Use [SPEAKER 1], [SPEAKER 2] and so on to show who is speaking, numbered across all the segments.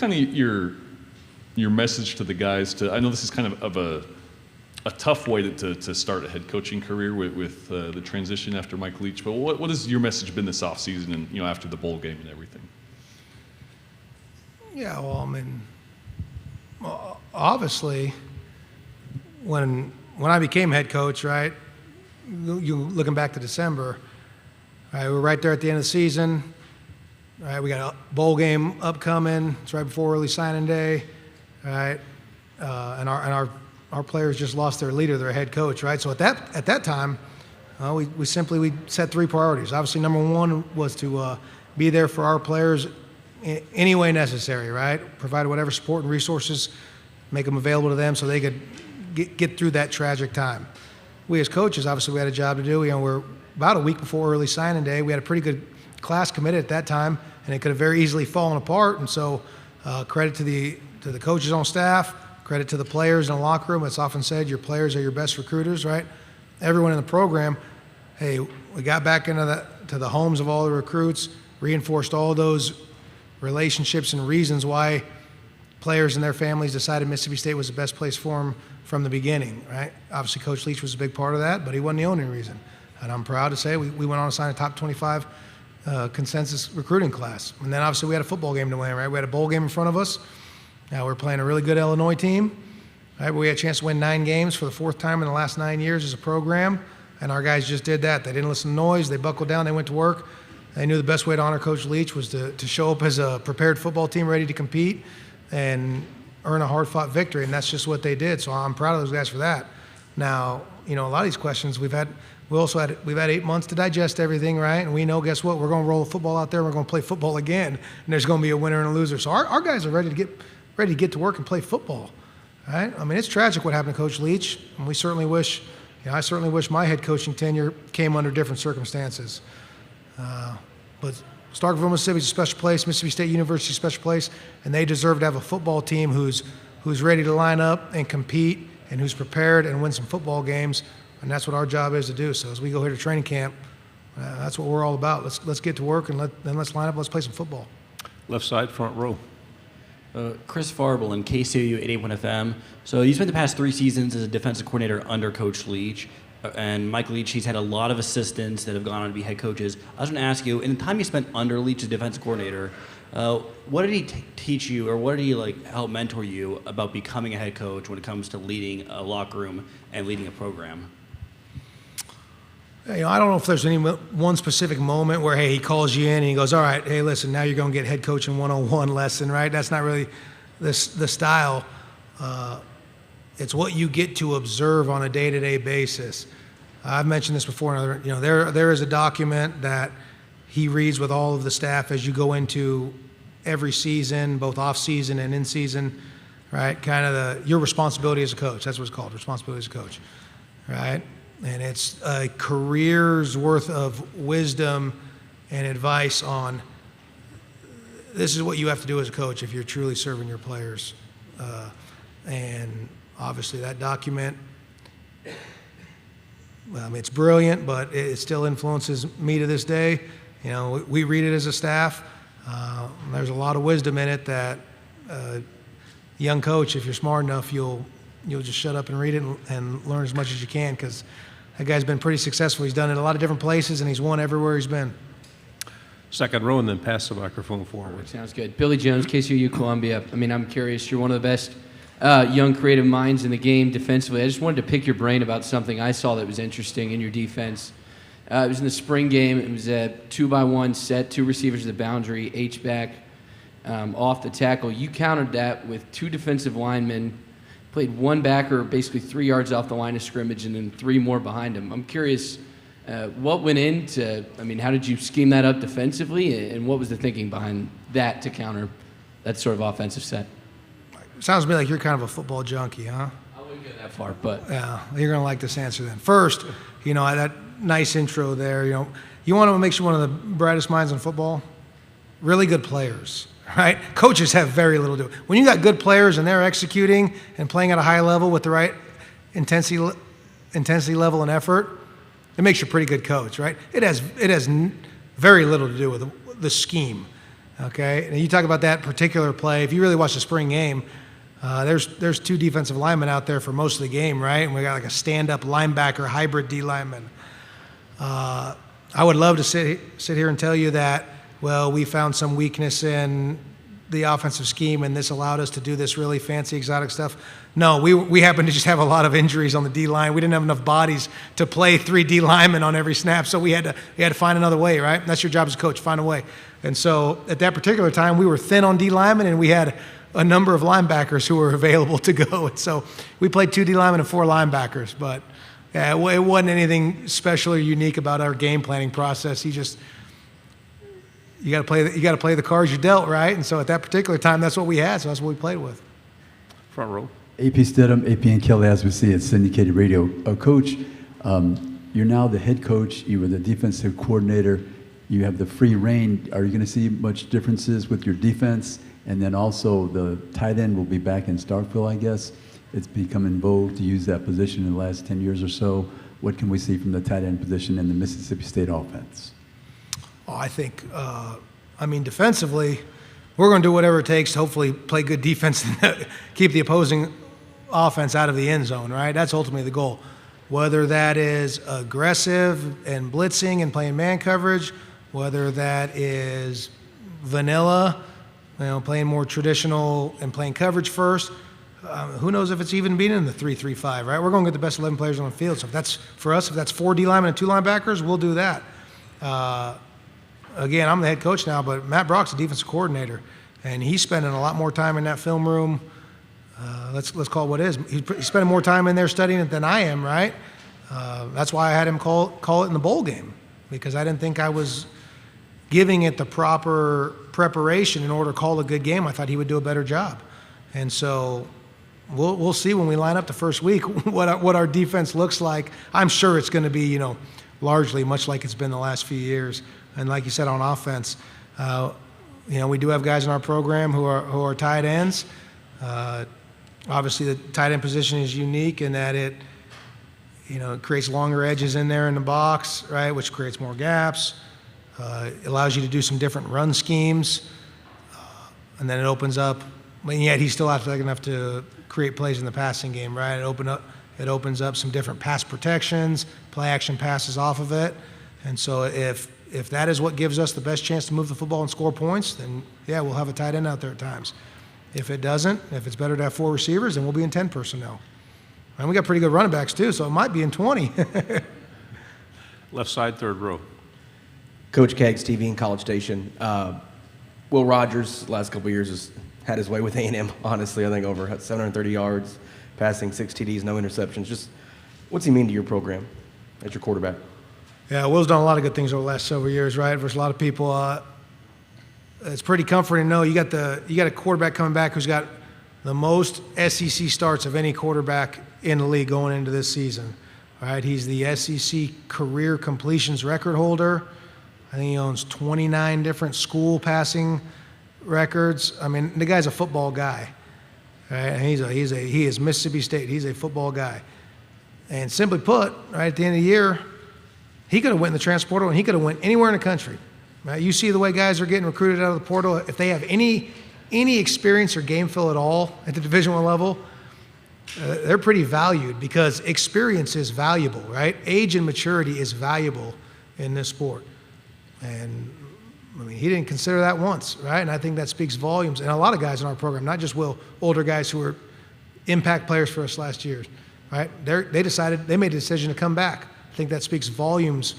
[SPEAKER 1] kind of your message to the guys? I know this is kind of a tough way to start a head coaching career with the transition after Mike Leach, but what has your message been this offseason and after the bowl game and everything?
[SPEAKER 2] Yeah, well, I mean, obviously, when I became head coach, right, you looking back to December, right, we're right there at the end of the season. Right, we got a bowl game upcoming. It's right before early signing day, right? And our players just lost their leader, their head coach, right? So at that time, we set 3 priorities. Obviously, number 1 was to be there for our players in any way necessary, right? Provide whatever support and resources, make them available to them so they could get through that tragic time. We as coaches, obviously, we had a job to do. We're about a week before early signing day. We had a pretty good class committed at that time, and it could have very easily fallen apart. And so, credit to the coaches on staff, credit to the players in the locker room. It's often said your players are your best recruiters, right? Everyone in the program, hey, we got back into the homes of all the recruits, reinforced all those relationships and reasons why players and their families decided Mississippi State was the best place for them from the beginning, right? Obviously, Coach Leach was a big part of that, but he wasn't the only reason. And I'm proud to say we went on to sign a top 25 consensus recruiting class. And then obviously we had a football game to win, right? We had a bowl game in front of us. Now we're playing a really good Illinois team, right? We had a chance to win 9 games for the 4th time in the last 9 years as a program, and our guys just did that. They didn't listen to noise. They buckled down. They went to work. They knew the best way to honor Coach Leach was to show up as a prepared football team ready to compete and earn a hard-fought victory, and that's just what they did. So I'm proud of those guys for that. Now, a lot of these questions we've had 8 months to digest everything, right? And we know, guess what? We're going to roll football out there. We're going to play football again, and there's going to be a winner and a loser. So our guys are ready to get to work and play football, right? I mean, it's tragic what happened to Coach Leach, and we certainly wish. I certainly wish my head coaching tenure came under different circumstances. But Starkville, Mississippi is a special place. Mississippi State University is a special place, and they deserve to have a football team who's ready to line up and compete and who's prepared and win some football games. And that's what our job is to do. So as we go here to training camp, that's what we're all about. Let's get to work and let's line up. Let's play some football.
[SPEAKER 3] Left side, front row.
[SPEAKER 4] Chris Farble in KCOU 881 FM. So you spent the past 3 seasons as a defensive coordinator under Coach Leach. And Mike Leach, he's had a lot of assistants that have gone on to be head coaches. I was going to ask you, in the time you spent under Leach as defensive coordinator, what did he teach you, or what did he help mentor you about becoming a head coach when it comes to leading a locker room and leading a program?
[SPEAKER 2] I don't know if there's any one specific moment where, hey, he calls you in and he goes, all right, hey, listen, now you're going to get head coaching 101 lesson, right? That's not really the style. It's what you get to observe on a day-to-day basis. I've mentioned this before. There is a document that he reads with all of the staff as you go into every season, both off-season and in-season, right? Kind of your responsibility as a coach. That's what it's called, responsibility as a coach, right? And it's a career's worth of wisdom and advice on this is what you have to do as a coach if you're truly serving your players. And obviously that document, it's brilliant, but it still influences me to this day. We read it as a staff. There's a lot of wisdom in it that young coach, if you're smart enough, you'll just shut up and read it and learn as much as you can, because that guy's been pretty successful. He's done it in a lot of different places, and he's won everywhere he's been.
[SPEAKER 3] Second row, and then pass the microphone forward.
[SPEAKER 5] Sounds good. Billy Jones, KCOU Columbia. I'm curious. You're one of the best young creative minds in the game defensively. I just wanted to pick your brain about something I saw that was interesting in your defense. It was in the spring game. It was a 2-by-1 set, 2 receivers at the boundary, H-back off the tackle. You countered that with 2 defensive linemen, played 1 backer basically 3 yards off the line of scrimmage, and then 3 more behind him. I'm curious, what went into, how did you scheme that up defensively, and what was the thinking behind that to counter that sort of offensive set?
[SPEAKER 2] Sounds to me like you're kind of a football junkie, huh?
[SPEAKER 5] I wouldn't go that far, but...
[SPEAKER 2] Yeah, you're going to like this answer then. First, that nice intro there, you want to make sure one of the brightest minds in football, really good players, right? Coaches have very little to do. When you got good players and they're executing and playing at a high level with the right intensity level and effort, it makes you a pretty good coach, right? It has very little to do with the scheme. Okay, and you talk about that particular play. If you really watch the spring game, there's two defensive linemen out there for most of the game, right? And we got like a stand-up linebacker hybrid D lineman. I would love to sit here and tell you that, well, we found some weakness in the offensive scheme and this allowed us to do this really fancy exotic stuff. No, we happened to just have a lot of injuries on the D line. We didn't have enough bodies to play 3 D linemen on every snap, so we had to find another way, right? And that's your job as a coach, find a way. And so at that particular time, we were thin on D linemen and we had a number of linebackers who were available to go. And so we played 2 D linemen and 4 linebackers, but yeah, it wasn't anything special or unique about our game planning process. You got to play the cards you're dealt, right? And so at that particular time, that's what we had, so that's what we played with.
[SPEAKER 3] Front row.
[SPEAKER 6] AP Stidham, AP and Kelly, as we see at syndicated radio. Coach, you're now the head coach. You were the defensive coordinator. You have the free reign. Are you going to see much differences with your defense? And then also the tight end will be back in Starkville, I guess. It's become in vogue to use that position in the last 10 years or so. What can we see from the tight end position in the Mississippi State offense?
[SPEAKER 2] Oh, I think, defensively, we're going to do whatever it takes to hopefully play good defense and keep the opposing offense out of the end zone, right? That's ultimately the goal. Whether that is aggressive and blitzing and playing man coverage, whether that is vanilla, playing more traditional and playing coverage first, who knows if it's even being in the 3-3-5, right? We're going to get the best 11 players on the field. So if that's 4 D linemen and 2 linebackers, we'll do that. Again, I'm the head coach now, but Matt Brock's the defensive coordinator, and he's spending a lot more time in that film room. Let's call it what it is. He's spending more time in there studying it than I am, right? That's why I had him call it in the bowl game, because I didn't think I was giving it the proper preparation in order to call a good game. I thought he would do a better job. And so we'll see when we line up the first week what our defense looks like. I'm sure it's going to be, largely much like it's been the last few years. And like you said, on offense, we do have guys in our program who are tight ends. Obviously, the tight end position is unique in that it creates longer edges in there in the box, right, which creates more gaps. It allows you to do some different run schemes, and then it opens up. But yet, he's still athletic enough to create plays in the passing game, right? It opens up some different pass protections, play action passes off of it, and so if that is what gives us the best chance to move the football and score points, then yeah, we'll have a tight end out there at times. If it doesn't, if it's better to have 4 receivers, then we'll be in 10 personnel. And we got pretty good running backs too, so it might be in 20.
[SPEAKER 3] Left side, third row.
[SPEAKER 7] Coach Keggs, TV in College Station. Will Rogers, last couple of years, has had his way with A&M, honestly. I think over 730 yards, passing 6 TDs, no interceptions. Just what's he mean to your program as your quarterback?
[SPEAKER 2] Yeah, Will's done a lot of good things over the last several years, right? Versus a lot of people. It's pretty comforting to know you got a quarterback coming back who's got the most SEC starts of any quarterback in the league going into this season. All right, he's the SEC career completions record holder. I think he owns 29 different school passing records. I mean, the guy's a football guy. Right? And he is Mississippi State. He's a football guy. And simply put, right at the end of the year, he could have went in the transfer portal and he could have went anywhere in the country. Right? You see the way guys are getting recruited out of the portal. If they have any experience or game fill at all at the Division I level, they're pretty valued because experience is valuable, right? Age and maturity is valuable in this sport. And I mean, he didn't consider that once, right? And I think that speaks volumes. And a lot of guys in our program, not just Will, older guys who were impact players for us last year, right? They made a decision to come back. I think that speaks volumes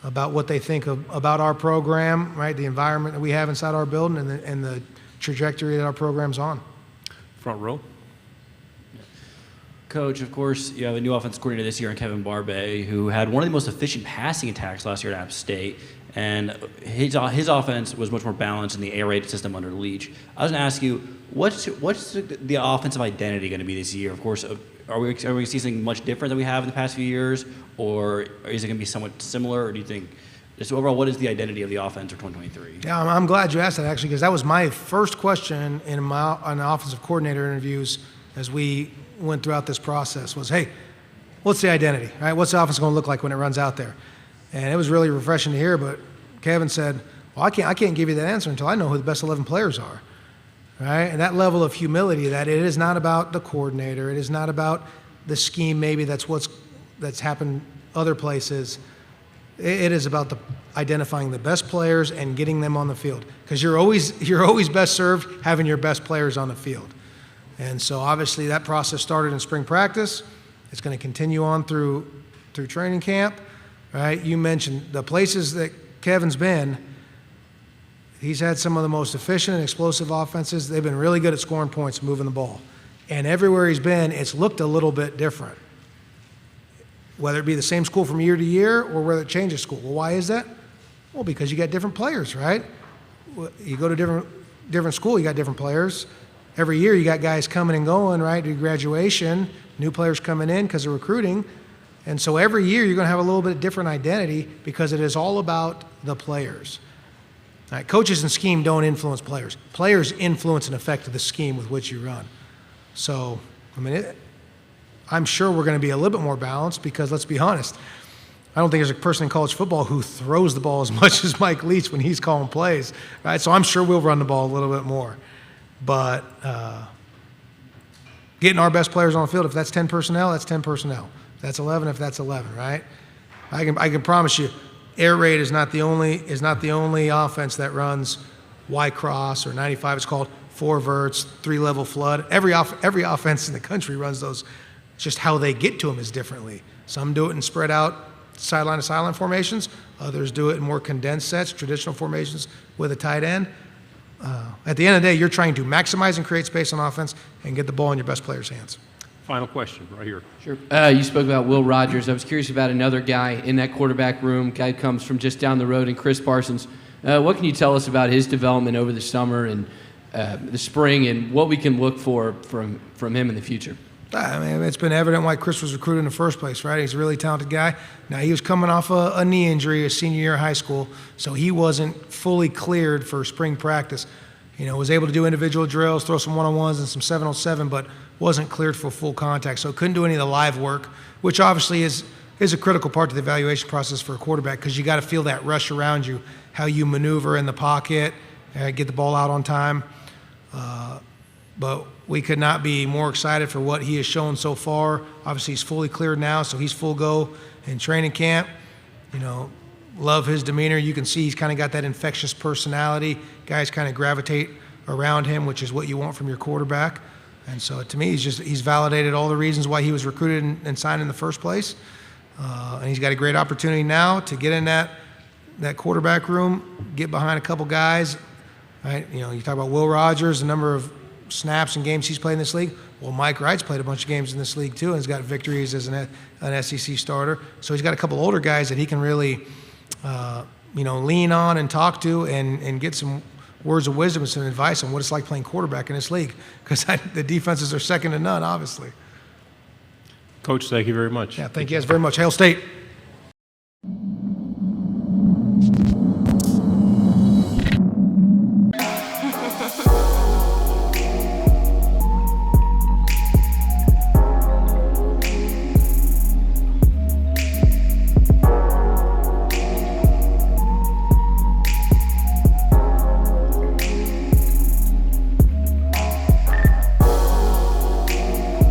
[SPEAKER 2] about what they think about our program, right? The environment that we have inside our building and the trajectory that our program's on.
[SPEAKER 3] Front row.
[SPEAKER 4] Coach, of course, you have a new offensive coordinator this year in Kevin Barbay, who had one of the most efficient passing attacks last year at App State. And his offense was much more balanced in the air raid system under Leach. I was going to ask you, what's the offensive identity going to be this year? Of course, are we seeing something much different than we have in the past few years, or is it going to be somewhat similar, or do you think, just overall, what is the identity of the offense for 2023? Yeah,
[SPEAKER 2] I'm glad you asked that, actually, because that was my first question on the offensive coordinator interviews as we went throughout this process was, hey, what's the identity, right? What's the offense going to look like when it runs out there? And it was really refreshing to hear, but Kevin said, Well, I can't give you that answer until I know who the best 11 players are, right? And that level of humility, that it is not about the coordinator, it is not about the scheme. Maybe that's happened other places. It is about identifying the best players and getting them on the field, because you're always best served having your best players on the field. And so obviously that process started in spring practice. It's going to continue on through training camp, right? You mentioned the places that Kevin's been. He's had some of the most efficient and explosive offenses. They've been really good at scoring points, moving the ball. And everywhere he's been, it's looked a little bit different, whether it be the same school from year to year or whether it changes school. Well, why is that? Well, because you got different players, right? You go to different school, you got different players. Every year you got guys coming and going, right, to graduation, new players coming in because of recruiting. And so every year you're going to have a little bit different identity because it is all about the players. All right, coaches and scheme don't influence players. Players influence and affect the scheme with which you run. So, I mean, I'm sure we're going to be a little bit more balanced because, let's be honest, I don't think there's a person in college football who throws the ball as much as Mike Leach when he's calling plays, right? So I'm sure we'll run the ball a little bit more. But getting our best players on the field, if that's 10 personnel, that's 10 personnel. If that's 11, if that's 11, right? I can promise you, air raid is not the only offense that runs Y cross or 95. It's called four verts, 3-level flood. Every offense in the country runs those. It's just how they get to them is differently. Some do it in spread out sideline to sideline formations. Others do it in more condensed sets, traditional formations with a tight end. At the end of the day, you're trying to maximize and create space on offense and get the ball in your best player's hands.
[SPEAKER 3] Final question, right here.
[SPEAKER 5] Sure. You spoke about Will Rogers. I was curious about another guy in that quarterback room. Guy comes from just down the road, and Chris Parsons. What can you tell us about his development over the summer and the spring, and what we can look for from him in the future?
[SPEAKER 2] I mean, it's been evident why Chris was recruited in the first place, right? He's a really talented guy. Now, he was coming off a knee injury his senior year of high school, so he wasn't fully cleared for spring practice. Was able to do individual drills, throw some one-on-ones and some 7-on-7, but wasn't cleared for full contact, so couldn't do any of the live work, which obviously is a critical part of the evaluation process for a quarterback, because you got to feel that rush around you, how you maneuver in the pocket, get the ball out on time. But we could not be more excited for what he has shown so far. Obviously, he's fully cleared now, so he's full go in training camp. Love his demeanor. You can see he's kind of got that infectious personality. Guys kind of gravitate around him, which is what you want from your quarterback. And so, to me, he's validated all the reasons why he was recruited and signed in the first place. And he's got a great opportunity now to get in that quarterback room, get behind a couple guys. Right? You talk about Will Rogers, the number of snaps and games he's played in this league. Well, Mike Wright's played a bunch of games in this league too, and has got victories as an SEC starter. So he's got a couple older guys that he can really, lean on and talk to and get some words of wisdom and some advice on what it's like playing quarterback in this league, because the defenses are second to none, obviously.
[SPEAKER 3] Coach, thank you very much.
[SPEAKER 2] Yeah, thank you guys very much. Hail State.